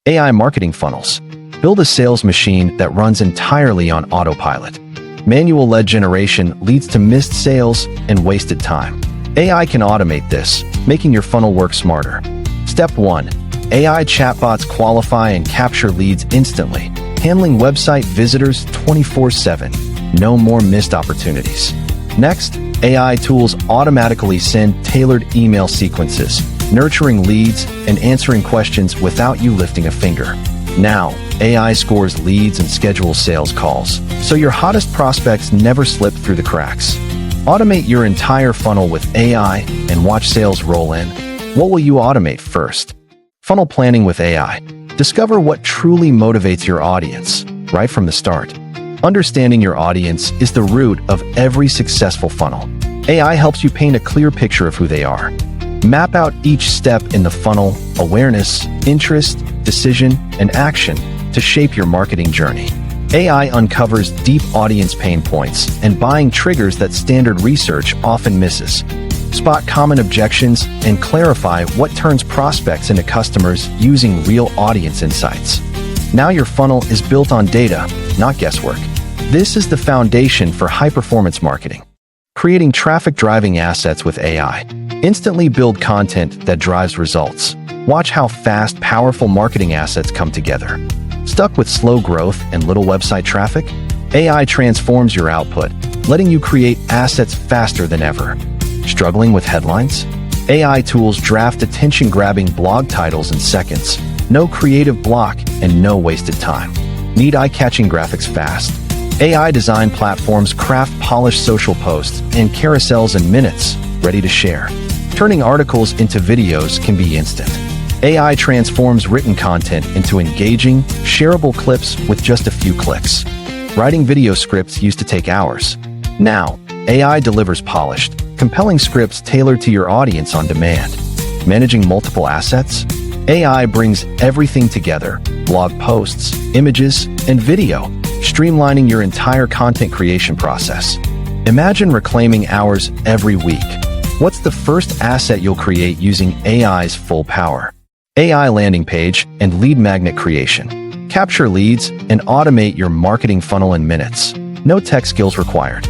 AI marketing funnels. Build a sales machine that runs entirely on autopilot. Manual lead generation leads to missed sales and wasted time. AI can automate this, making your funnel work smarter. Step 1. AI chatbots qualify and capture leads instantly, handling website visitors 24/7. No more missed opportunities. Next, AI tools automatically send tailored email sequences, nurturing leads and answering questions without you lifting a finger. Now, AI scores leads and schedules sales calls, so your hottest prospects never slip through the cracks. Automate your entire funnel with AI and watch sales roll in. What will you automate first? Funnel planning with AI. Discover what truly motivates your audience right from the start. Understanding your audience is the root of every successful funnel. AI helps you paint a clear picture of who they are. Map out each step in the funnel: awareness, interest, decision, and action to shape your marketing journey. AI uncovers deep audience pain points and buying triggers that standard research often misses. Spot common objections and clarify what turns prospects into customers using real audience insights. Now your funnel is built on data, not guesswork. This is the foundation for high-performance marketing. Creating traffic-driving assets with AI. Instantly build content that drives results. Watch how fast, powerful marketing assets come together. Stuck with slow growth and little website traffic? AI transforms your output, letting you create assets faster than ever. Struggling with headlines? AI tools draft attention-grabbing blog titles in seconds. No creative block and no wasted time. Need eye-catching graphics fast? AI design platforms craft polished social posts and carousels in minutes, ready to share. Turning articles into videos can be instant. AI transforms written content into engaging, shareable clips with just a few clicks. Writing video scripts used to take hours. Now, AI delivers polished, compelling scripts tailored to your audience on demand. Managing multiple assets? AI brings everything together: blog posts, images, and video, streamlining your entire content creation process. Imagine reclaiming hours every week. What's the first asset you'll create using AI's full power? AI landing page and lead magnet creation. Capture leads and automate your marketing funnel in minutes. No tech skills required.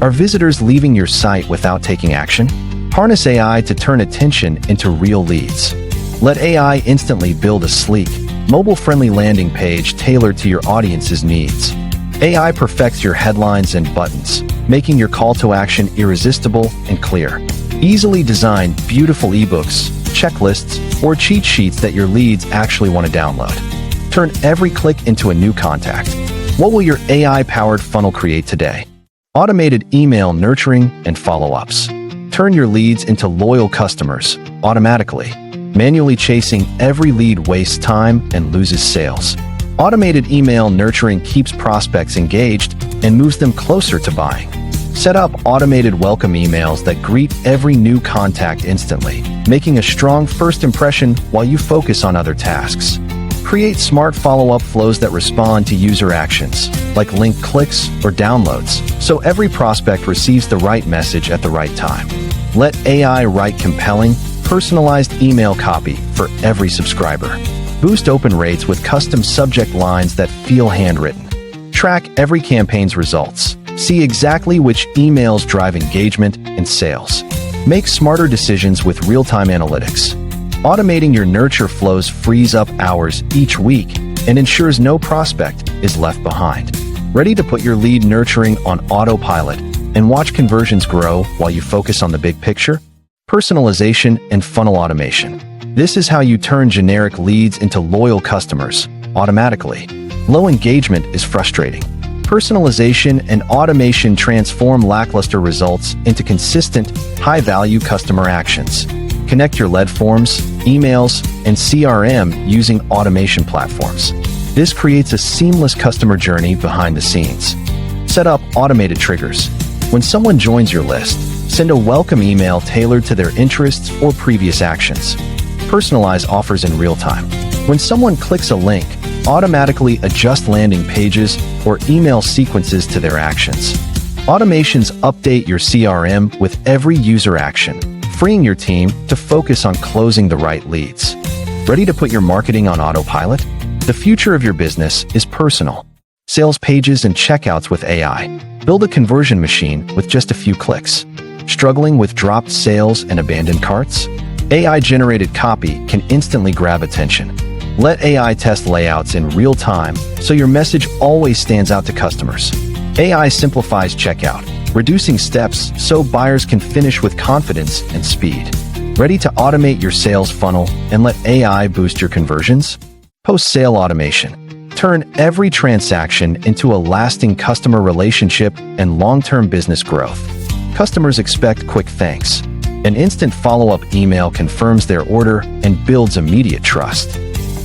Are visitors leaving your site without taking action? Harness AI to turn attention into real leads. Let AI instantly build a sleek, mobile-friendly landing page tailored to your audience's needs. AI perfects your headlines and buttons, making your call to action irresistible and clear. Easily design beautiful ebooks, checklists, or cheat sheets that your leads actually want to download. Turn every click into a new contact. What will your AI-powered funnel create today? Automated email nurturing and follow-ups. Turn your leads into loyal customers automatically. Manually chasing every lead wastes time and loses sales. Automated email nurturing keeps prospects engaged and moves them closer to buying. Set up automated welcome emails that greet every new contact instantly, making a strong first impression while you focus on other tasks. Create smart follow-up flows that respond to user actions, like link clicks or downloads, so every prospect receives the right message at the right time. Let AI write compelling, personalized email copy for every subscriber. Boost open rates with custom subject lines that feel handwritten. Track every campaign's results. See exactly which emails drive engagement and sales. Make smarter decisions with real-time analytics. Automating your nurture flows frees up hours each week and ensures no prospect is left behind. Ready to put your lead nurturing on autopilot and watch conversions grow while you focus on the big picture? Personalization and funnel automation. This is how you turn generic leads into loyal customers automatically. Low engagement is frustrating. Personalization and automation transform lackluster results into consistent, high-value customer actions. Connect your lead forms, emails, and CRM using automation platforms. This creates a seamless customer journey behind the scenes. Set up automated triggers. When someone joins your list, send a welcome email tailored to their interests or previous actions. Personalize offers in real time. When someone clicks a link, automatically adjust landing pages or email sequences to their actions. Automations update your CRM with every user action, freeing your team to focus on closing the right leads. Ready to put your marketing on autopilot? The future of your business is personal. Sales pages and checkouts with AI. Build a conversion machine with just a few clicks. Struggling with dropped sales and abandoned carts? AI-generated copy can instantly grab attention. Let AI test layouts in real time so your message always stands out to customers. AI simplifies checkout, reducing steps so buyers can finish with confidence and speed. Ready to automate your sales funnel and let AI boost your conversions? Post-sale automation. Turn every transaction into a lasting customer relationship and long-term business growth. Customers expect quick thanks. An instant follow-up email confirms their order and builds immediate trust.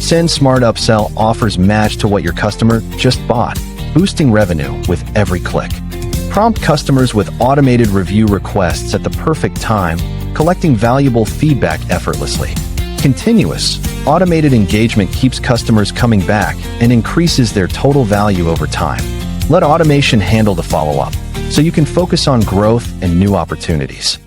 Send smart upsell offers match to what your customer just bought, boosting revenue with every click. Prompt customers with automated review requests at the perfect time, collecting valuable feedback effortlessly. Continuous, automated engagement keeps customers coming back and increases their total value over time. Let automation handle the follow-up, so you can focus on growth and new opportunities.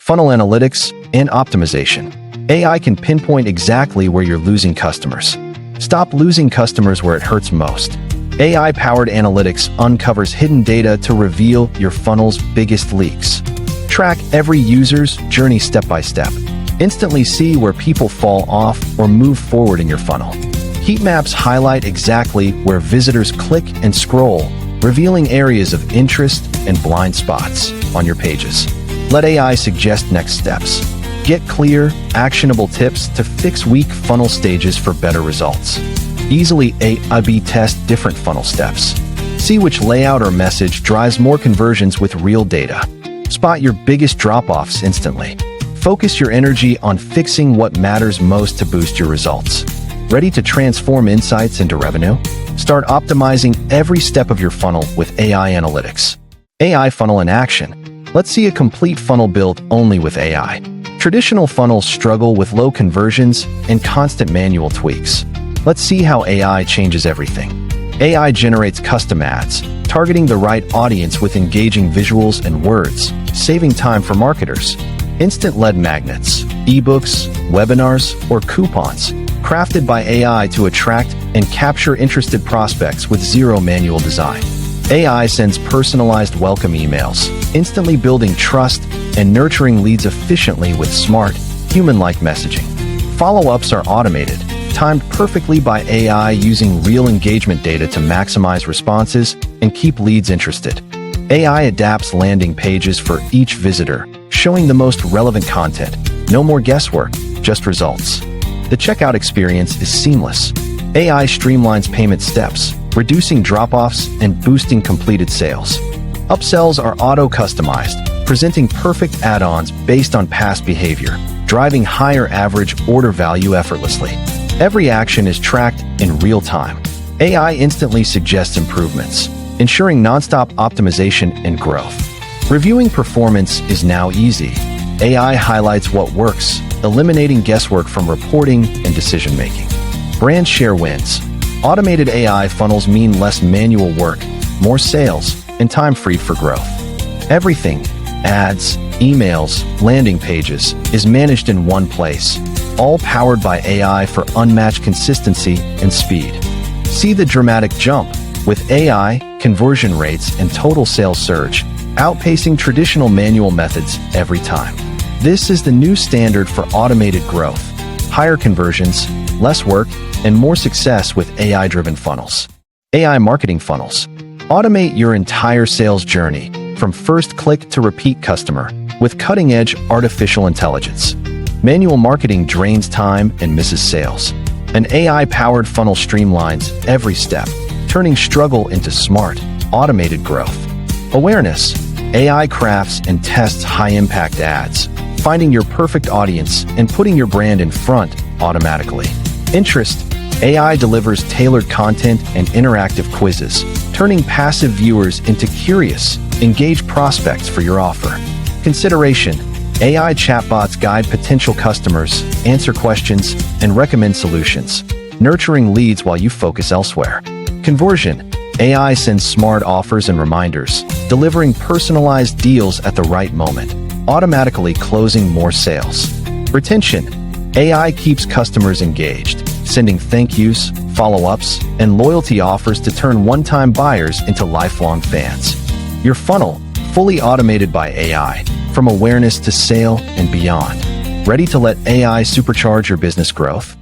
Funnel analytics and optimization. AI can pinpoint exactly where you're losing customers. Stop losing customers where it hurts most. AI-powered analytics uncovers hidden data to reveal your funnel's biggest leaks. Track every user's journey step by step. Instantly see where people fall off or move forward in your funnel. Heat maps highlight exactly where visitors click and scroll, revealing areas of interest and blind spots on your pages. Let AI suggest next steps. Get clear, actionable tips to fix weak funnel stages for better results. Easily A/B test different funnel steps. See which layout or message drives more conversions with real data. Spot your biggest drop-offs instantly. Focus your energy on fixing what matters most to boost your results. Ready to transform insights into revenue? Start optimizing every step of your funnel with AI analytics. AI funnel in action. Let's see a complete funnel built only with AI. Traditional funnels struggle with low conversions and constant manual tweaks. Let's see how AI changes everything. AI generates custom ads, targeting the right audience with engaging visuals and words, saving time for marketers. Instant lead magnets, ebooks, webinars, or coupons, crafted by AI to attract and capture interested prospects with zero manual design. AI sends personalized welcome emails, instantly building trust and nurturing leads efficiently with smart, human-like messaging. Follow-ups are automated, timed perfectly by AI using real engagement data to maximize responses and keep leads interested. AI adapts landing pages for each visitor, showing the most relevant content. No more guesswork, just results. The checkout experience is seamless. AI streamlines payment steps, reducing drop-offs and boosting completed sales. Upsells are auto-customized, presenting perfect add-ons based on past behavior, driving higher average order value effortlessly. Every action is tracked in real time. AI instantly suggests improvements, ensuring nonstop optimization and growth. Reviewing performance is now easy. AI highlights what works, eliminating guesswork from reporting and decision-making. Brand share wins. Automated AI funnels mean less manual work, more sales, and time freed for growth. Everything, ads, emails, landing pages, is managed in one place, all powered by AI for unmatched consistency and speed. See the dramatic jump. With AI, conversion rates and total sales surge, outpacing traditional manual methods every time. This is the new standard for automated growth. Higher conversions, less work, and more success with AI-driven funnels. AI marketing funnels. Automate your entire sales journey, from first click to repeat customer, with cutting-edge artificial intelligence. Manual marketing drains time and misses sales. An AI-powered funnel streamlines every step, turning struggle into smart, automated growth. Awareness. AI crafts and tests high-impact ads, finding your perfect audience and putting your brand in front automatically. Interest. AI delivers tailored content and interactive quizzes, turning passive viewers into curious, engaged prospects for your offer. Consideration. AI chatbots guide potential customers, answer questions, and recommend solutions, nurturing leads while you focus elsewhere. Conversion. AI sends smart offers and reminders, delivering personalized deals at the right moment, automatically closing more sales. Retention. AI keeps customers engaged, sending thank yous, follow-ups, and loyalty offers to turn one-time buyers into lifelong fans. Your funnel, fully automated by AI, from awareness to sale and beyond. Ready to let AI supercharge your business growth?